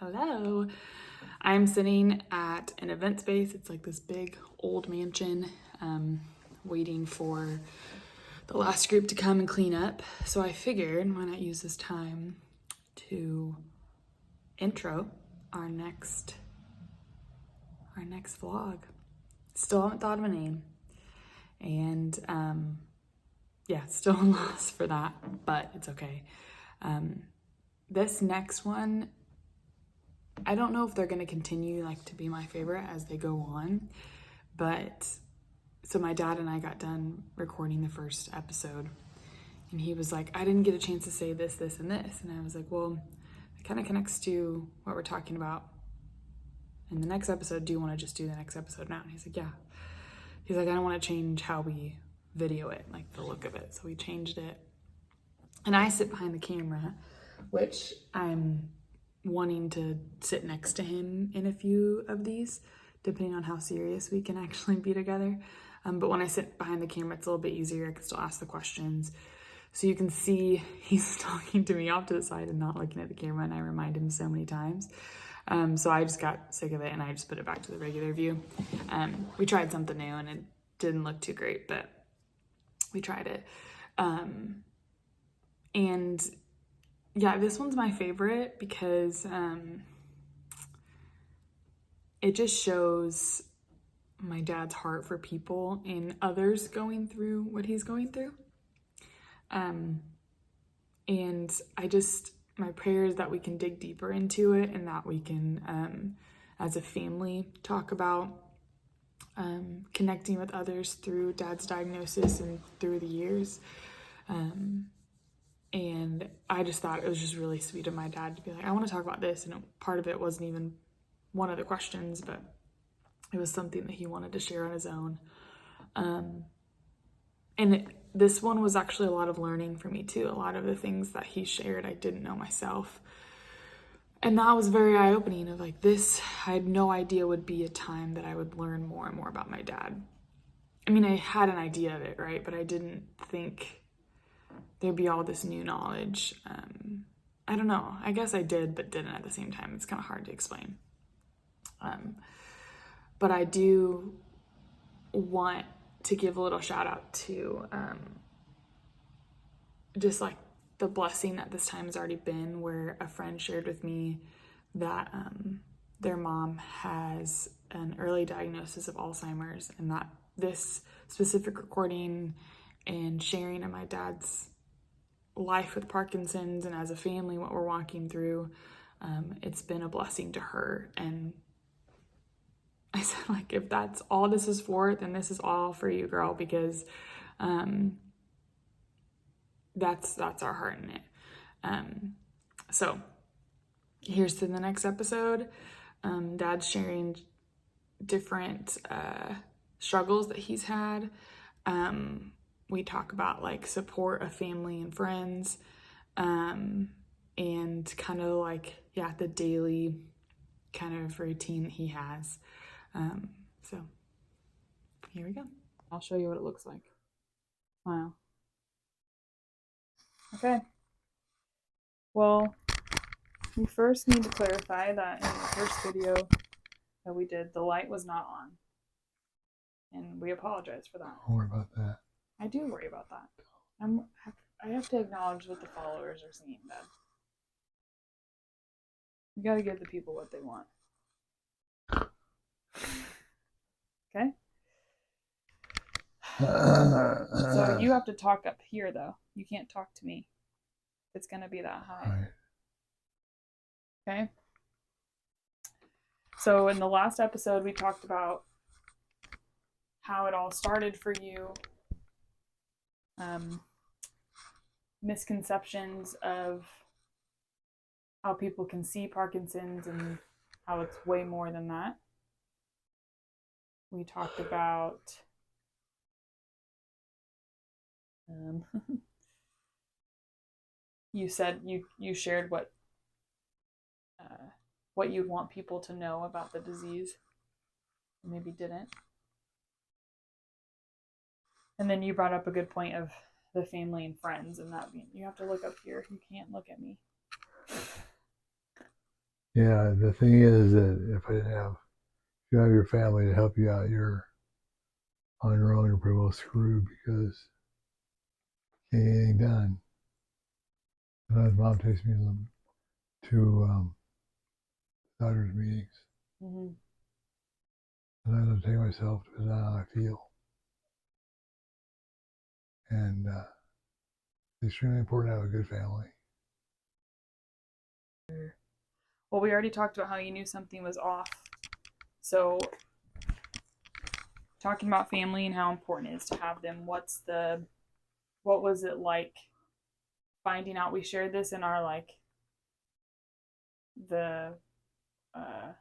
Hello. I'm sitting at an event space. It's like this big old mansion, waiting for the last group to come and clean up. So I figured, why not use this time to intro our next vlog. Still haven't thought of a name, and yeah, still a loss for that, but it's okay. This next one, I don't know if they're going to continue like to be my favorite as they go on, but so my dad and I got done recording the first episode, and he was like, I didn't get a chance to say this, this, and this. And I was like, well, it kind of connects to what we're talking about in the next episode. Do you want to just do the next episode now? And he's like, yeah. He's like, I don't want to change how we video it, like the look of it. So we changed it. And I sit behind the camera, which I'm wanting to sit next to him in a few of these, depending on how serious we can actually be together. But when I sit behind the camera, it's a little bit easier. I can still ask the questions. So you can see he's talking to me off to the side and not looking at the camera, and I remind him so many times. So I just got sick of it, and I just put it back to the regular view. We tried something new, and it didn't look too great, but we tried it. And yeah, this one's my favorite because it just shows my dad's heart for people and others going through what he's going through. And my prayer is that we can dig deeper into it, and that we can, as a family, talk about connecting with others through dad's diagnosis and through the years. And I just thought it was just really sweet of my dad to be like, I want to talk about this. And part of it wasn't even one of the questions, but it was something that he wanted to share on his own. This one was actually a lot of learning for me too. A lot of the things that he shared, I didn't know myself. And that was very eye-opening of like this, I had no idea would be a time that I would learn more and more about my dad. I mean, I had an idea of it, right? But I didn't think there'd be all this new knowledge. I don't know. I guess I did, but didn't at the same time. It's kind of hard to explain. But I do want to give a little shout out to just like the blessing that this time has already been, where a friend shared with me that their mom has an early diagnosis of Alzheimer's, and that this specific recording and sharing of my dad's life with Parkinson's and as a family what we're walking through, it's been a blessing to her. And I said, like, if that's all this is for, then this is all for you, girl, because that's our heart in it. So here's to the next episode. Dad's sharing different struggles that he's had. We talk about like support of family and friends, and kind of like, yeah, the daily kind of routine that he has. So here we go. I'll show you what it looks like. Wow. Okay. Well, we first need to clarify that in the first video that we did, the light was not on. And we apologize for that. Don't worry about that. I do worry about that. I have to acknowledge what the followers are seeing, Dad. You gotta give the people what they want. Okay? So you have to talk up here, though. You can't talk to me. It's gonna be that high. Right. Okay? So in the last episode, we talked about how it all started for you. Misconceptions of how people can see Parkinson's and how it's way more than that. We talked about you said you shared what you'd want people to know about the disease, maybe didn't. And then you brought up a good point of the family and friends, and that you have to look up here. You can't look at me. Yeah, the thing is that if you have your family to help you out, you're on your own. You're pretty well screwed because it ain't done. Sometimes mom takes me to doctor's meetings, Mm-hmm. and I have to take myself because I know how I feel. And it's extremely important to have a good family. Well, we already talked about how you knew something was off. So, talking about family and how important it is to have them, what was it like finding out? We shared this in our the uh,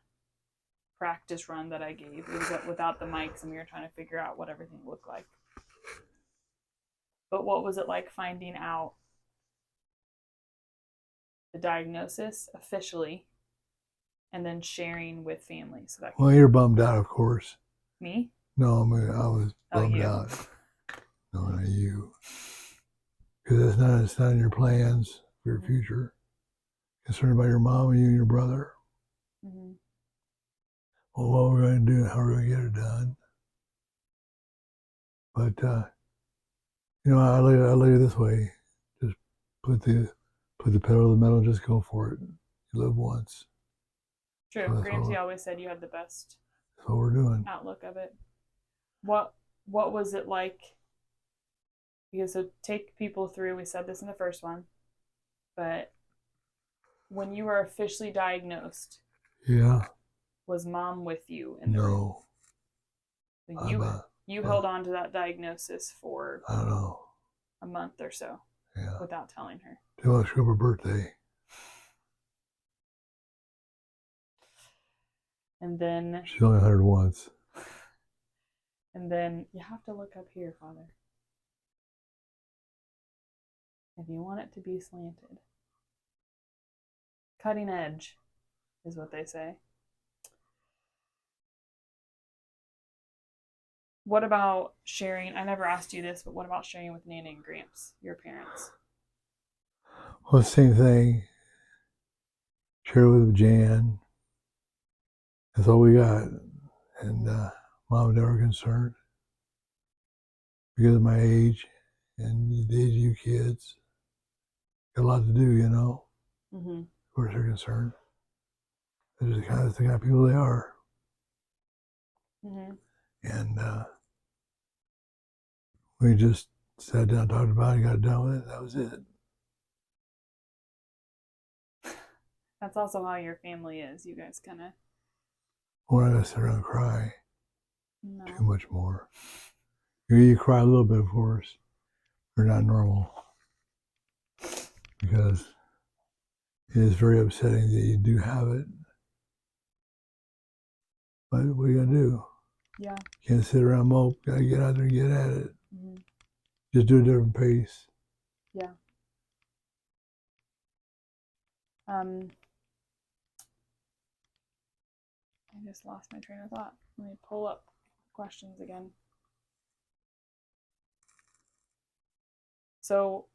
practice run that I gave. It was without the mics, and we were trying to figure out what everything looked like. But what was it like finding out the diagnosis officially and then sharing with family? So that Well, you're bummed out, of course. me? No, I mean, I was bummed you. out. No, not you. Because it's not in your plans for your future. Concerned about your mom and you and your brother. Mm-hmm. Well, what we're going to do and how we're going to get it done. But I look at it this way: just put the pedal to the metal, just go for it. You live once. True. So Gramsci always said you had the best that's what we're doing. outlook of it. What was it like? Because so take people through. We said this in the first one, but when you were officially diagnosed, Yeah. was mom with you in the room? No. So you held on to that diagnosis for I don't know. a month or so, Yeah. without telling her. Too much for her birthday. And then She's only 100 once. And then you have to look up here, Father. If you want it to be slanted. Cutting edge is what they say. What about sharing? I never asked you this, but what about sharing with Nana and Gramps, your parents? Well, same thing. Share with Jan. That's all we got. And mom and dad are concerned because of my age and the age of you kids. Got a lot to do, Mm-hmm. Of course, they're concerned. They're just the kind of people they are. Mm-hmm. And we just sat down, talked about it, got done with it. That was it. That's also how your family is. You guys kind of. We're not going to sit around and cry No. too much more. You cry a little bit, of course. You're not normal. Because it is very upsetting that you do have it. But what are you going to do? Yeah. Can't sit around mope. Got to get out there and get at it. Mm-hmm. Just do a different pace. Yeah. I just lost my train of thought. Let me pull up questions again. So,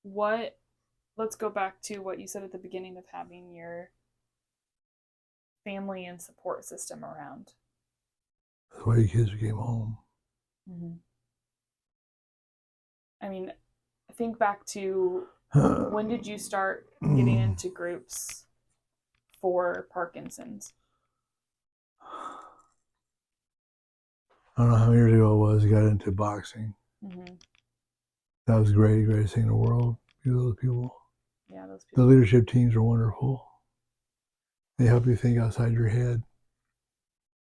let's go back to what you said at the beginning of having your family and support system around. That's why you kids came home. Mm-hmm. I mean, think back to when did you start getting into groups for Parkinson's? I don't know how many years ago it was. Got into boxing. Mm-hmm. That was great, greatest thing in the world. Those people. Yeah, those The people. leadership teams are wonderful. They help you think outside your head.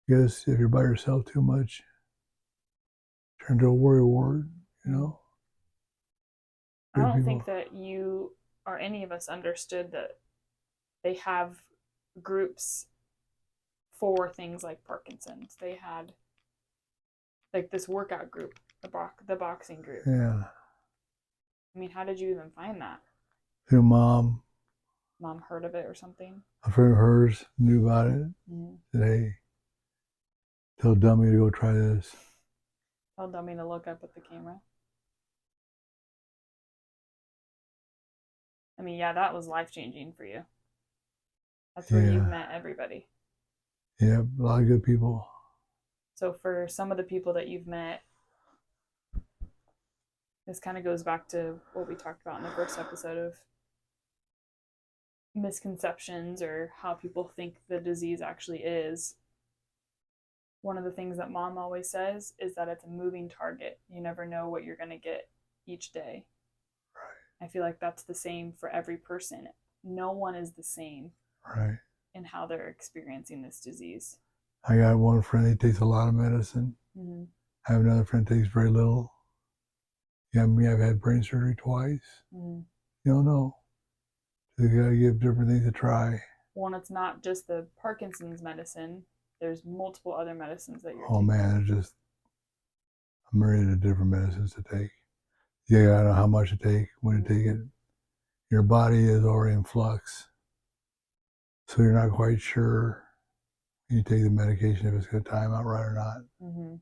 Because if you're by yourself too much, turn into a worry ward, I don't people. think that you or any of us understood that they have groups for things like Parkinson's. They had like this workout group, the boxing group. Yeah. I mean, how did you even find that? Through mom. Mom heard of it or something? A friend of hers knew about it. Mm-hmm. Said, hey, tell Dummy to go try this. Tell Dummy to look up at the camera. I mean, yeah, that was life-changing for you. That's where you've met everybody. Yeah, a lot of good people. So for some of the people that you've met, this kind of goes back to what we talked about in the first episode of misconceptions or how people think the disease actually is. One of the things that mom always says is that it's a moving target. You never know what you're going to get each day. Right. I feel like that's the same for every person. No one is the same. Right. In how they're experiencing this disease. I got one friend that takes a lot of medicine. Mm-hmm. I have another friend that takes very little. Yeah, me, I've had brain surgery twice. Mm-hmm. You don't know. So you got to give different things a try. Well, it's not just the Parkinson's medicine. There's multiple other medicines that you're taking. Oh man, it's just a myriad of different medicines to take. You got to know how much to take, when to take it. Your body is already in flux. So you're not quite sure you take the medication if it's going to time out right or not. Mm-hmm.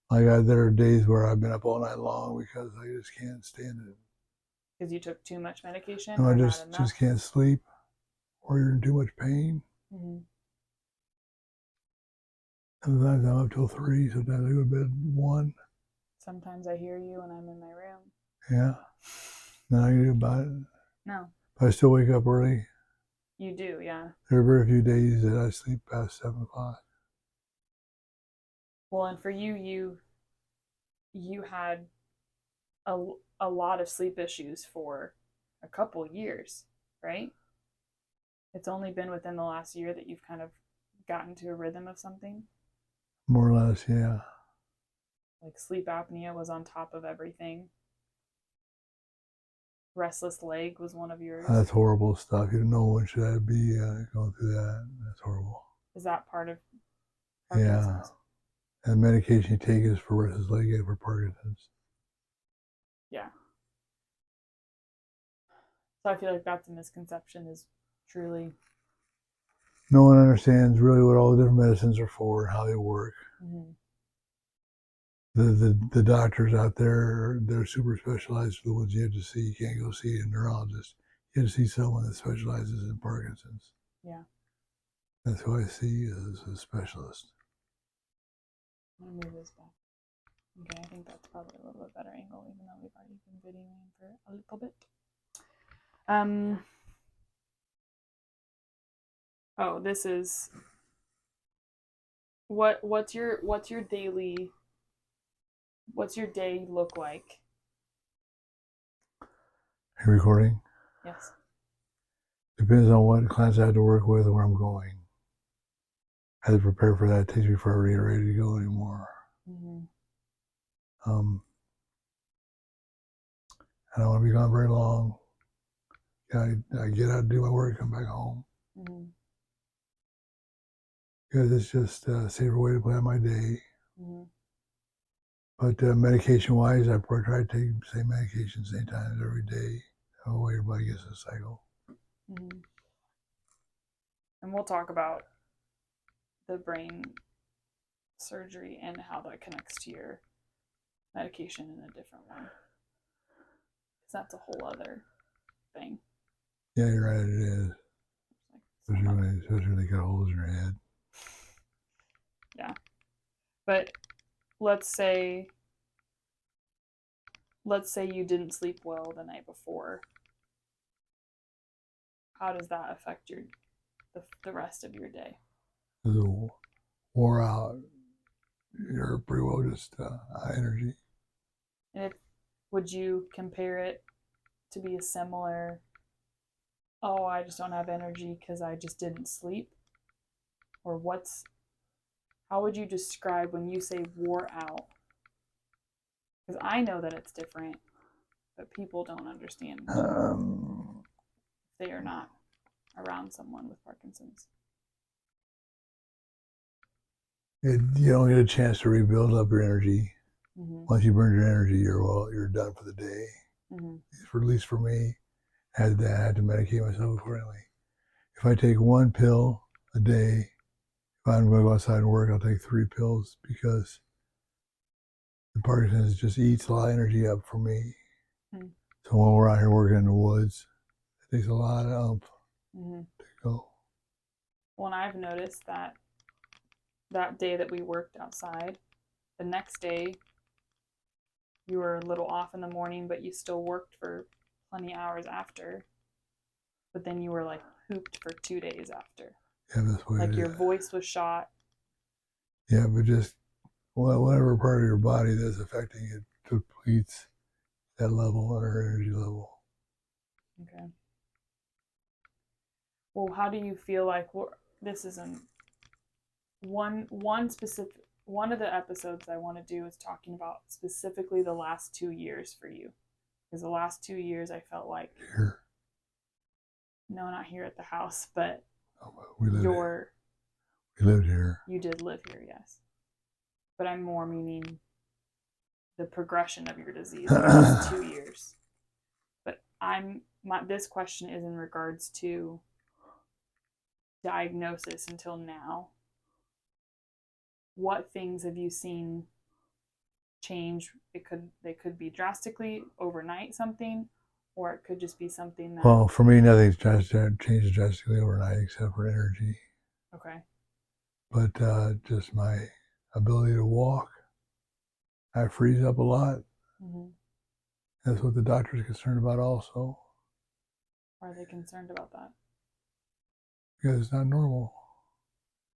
Like there are days where I've been up all night long because I just can't stand it. Because you took too much medication? No, I just can't sleep, or you're in too much pain. Mm-hmm. Sometimes I'm up till 3, sometimes I go to bed at 1. Sometimes I hear you when I'm in my room. Yeah. Nothing I can do about it. No. But I still wake up early. You do, yeah. There are very few days that I sleep past 7 o'clock. Well, and for you had a lot of sleep issues for a couple years, right? It's only been within the last year that you've kind of gotten to a rhythm of something. More or less, yeah. Like sleep apnea was on top of everything. Restless leg was one of yours. That's horrible stuff. You don't know when should I be going through that. That's horrible. Is that part of Parkinson's? Yeah. And the medication you take is for restless leg and for Parkinson's. Yeah. So I feel like that's a misconception, is truly. No one understands really what all the different medicines are for and how they work. Mm-hmm. The doctors out there, they're super specialized for the ones you have to see. You can't go see a neurologist. You have to see someone that specializes in Parkinson's. Yeah. That's who I see as a specialist. I'm going to move this back. Okay, I think that's probably a little bit better angle, even though we've already been videoing for a little bit. Oh, this is what's your daily, what's your day look like? Are you recording? Yes. Depends on what clients I have to work with and where I'm going. I have to prepare for that. It takes me forever to get ready to go anymore. Mm-hmm. I don't want to be gone very long. I get out and do my work, come back home. Mm-hmm. Because it's just a safer way to plan my day. Mm-hmm. But medication-wise, I try to take the same medication same times every day. That way everybody gets a cycle. Mm-hmm. And we'll talk about the brain surgery and how that connects to your medication in a different one. Because that's a whole other thing. Yeah, you're right, it is. Especially when they got holes in your head. Yeah. But let's say you didn't sleep well the night before. How does that affect the rest of your day? Wore out. You're pretty well just high energy. And would you compare it to be a similar, oh, I just don't have energy because I just didn't sleep? Or how would you describe when you say wore out? Because I know that it's different, but people don't understand if they are not around someone with Parkinson's. You don't get a chance to rebuild up your energy. Mm-hmm. Once you burn your energy, you're done for the day. Mm-hmm. At least for me, I had to medicate myself accordingly. If I take 1 pill a day, if I'm going to go outside and work, I'll take 3 pills because the Parkinson's just eats a lot of energy up for me. Mm-hmm. So when we're out here working in the woods, it takes a lot of to go. Well, and I've noticed that day that we worked outside, the next day you were a little off in the morning, but you still worked for plenty of hours after. But then you were like pooped for 2 days after. Yeah, that's what like your voice was shot. Yeah, but just whatever part of your body that's affecting it depletes that level or energy level. Okay. Well, how do you feel like this isn't one specific one of the episodes I want to do is talking about specifically the last 2 years for you, because the last 2 years I felt like Here. No, not here at the house, but we lived here. You did live here, yes, but I'm more meaning the progression of your disease the last 2 years. But this question is in regards to diagnosis until now. What things have you seen change? They could be drastically overnight something, or it could just be something that. Well, for me, nothing's changed drastically overnight except for energy. Okay. But just my ability to walk, I freeze up a lot. Mm-hmm. That's what the doctor's concerned about also. Why are they concerned about that? Because it's not normal.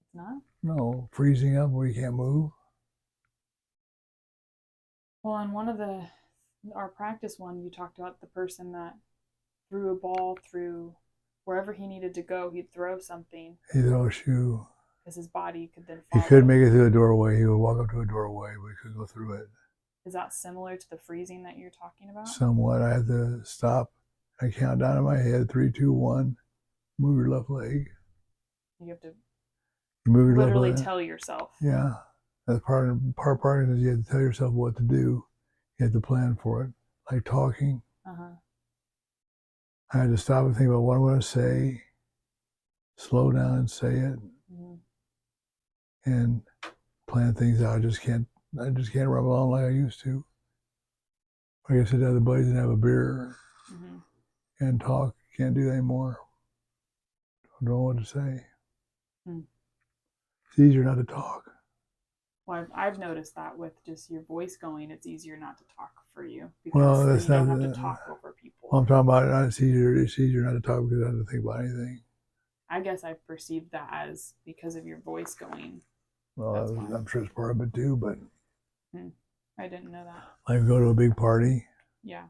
It's not? No, freezing up where you can't move. Well, on one of our practice one, you talked about the person that threw a ball through wherever he needed to go. He'd throw something. He'd throw a shoe. Because his body could then follow. He could make it through a doorway. He would walk up to a doorway, but he could go through it. Is that similar to the freezing that you're talking about? Somewhat. I had to stop. I count down in my head, 3, 2, 1. Move your left leg. You have to move your literally left leg. Tell yourself. Yeah. That's part of it is you have to tell yourself what to do. You have to plan for it. Like talking. Uh-huh. I had to stop and think about what I'm going to say. Slow down and say it. Mm-hmm. And plan things out. I just can't run along like I used to. I guess sit down with the buddies and have a beer and talk. Can't do that anymore. Don't know what to say. It's easier not to talk. Well, I've noticed that with just your voice going, it's easier not to talk for you because you don't have to talk over people. Well, I'm talking about it's easier not to talk because I don't have to think about anything. I guess I perceived that as because of your voice going. Well, I'm sure it's part of it too, but I didn't know that. Like go to a big party. Yeah.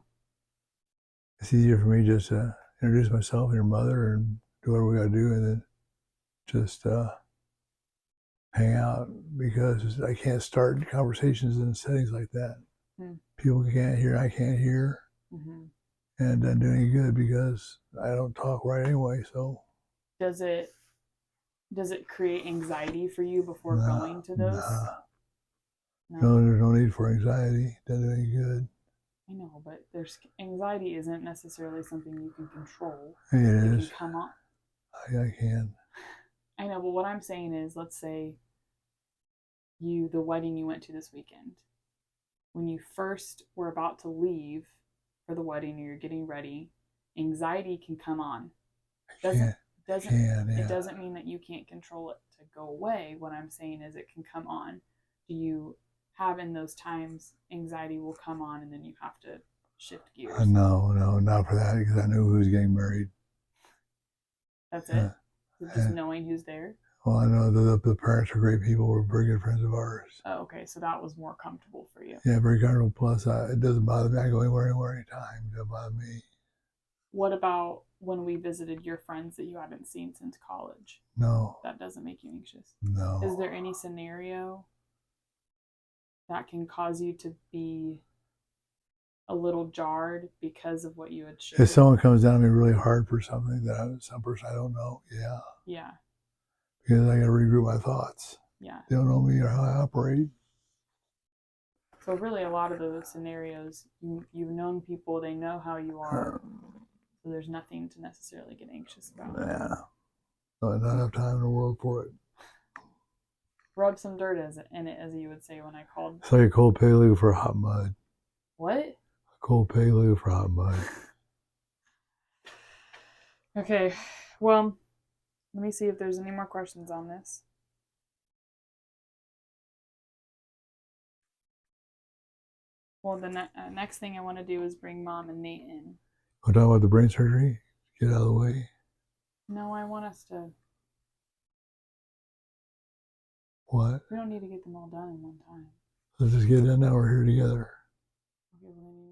It's easier for me just to introduce myself and your mother and do whatever we got to do, and then just hang out, because I can't start conversations in settings like that. People can't hear, I can't hear, and I'm doing good because I don't talk right anyway. So does it create anxiety for you before going to those? No, there's no need for anxiety. Doesn't do any good. I know, but anxiety isn't necessarily something you can control. It is. Can come up. I can. I know, but what I'm saying is, let's say the wedding you went to this weekend, when you first were about to leave for the wedding, or you're getting ready, anxiety can come on. It doesn't mean that you can't control it to go away. What I'm saying is it can come on. Do you have in those times anxiety will come on and then you have to shift gears? No, not for that, because I knew who was getting married. That's it? Just knowing who's there? Well, I know the parents are great people. We're very good friends of ours. Oh, okay. So that was more comfortable for you. Yeah, very comfortable. Plus, it doesn't bother me. I go anywhere, anytime. It doesn't bother me. What about when we visited your friends that you hadn't seen since college? No. That doesn't make you anxious? No. Is there any scenario that can cause you to be a little jarred because of what you had shared? If someone comes down on me really hard for something some person I don't know, yeah. Yeah. Because I got to regroup my thoughts. Yeah. They don't know me or how I operate. So really a lot of those scenarios, you've known people, they know how you are, so there's nothing to necessarily get anxious about. Yeah. Not enough time in the world for it. Rub some dirt in it, as you would say when I called. It's like a cold paleo for hot mud. What? A cold paleo for hot mud. Okay, well, Let me see if there's any more questions on this. Well, the next thing I want to do is bring Mom and Nate in. We're talking about the brain surgery. Get out of the way. No, I want us to. What? We don't need to get them all done in one time. Let's just get it done now. We're here together. Okay, well, then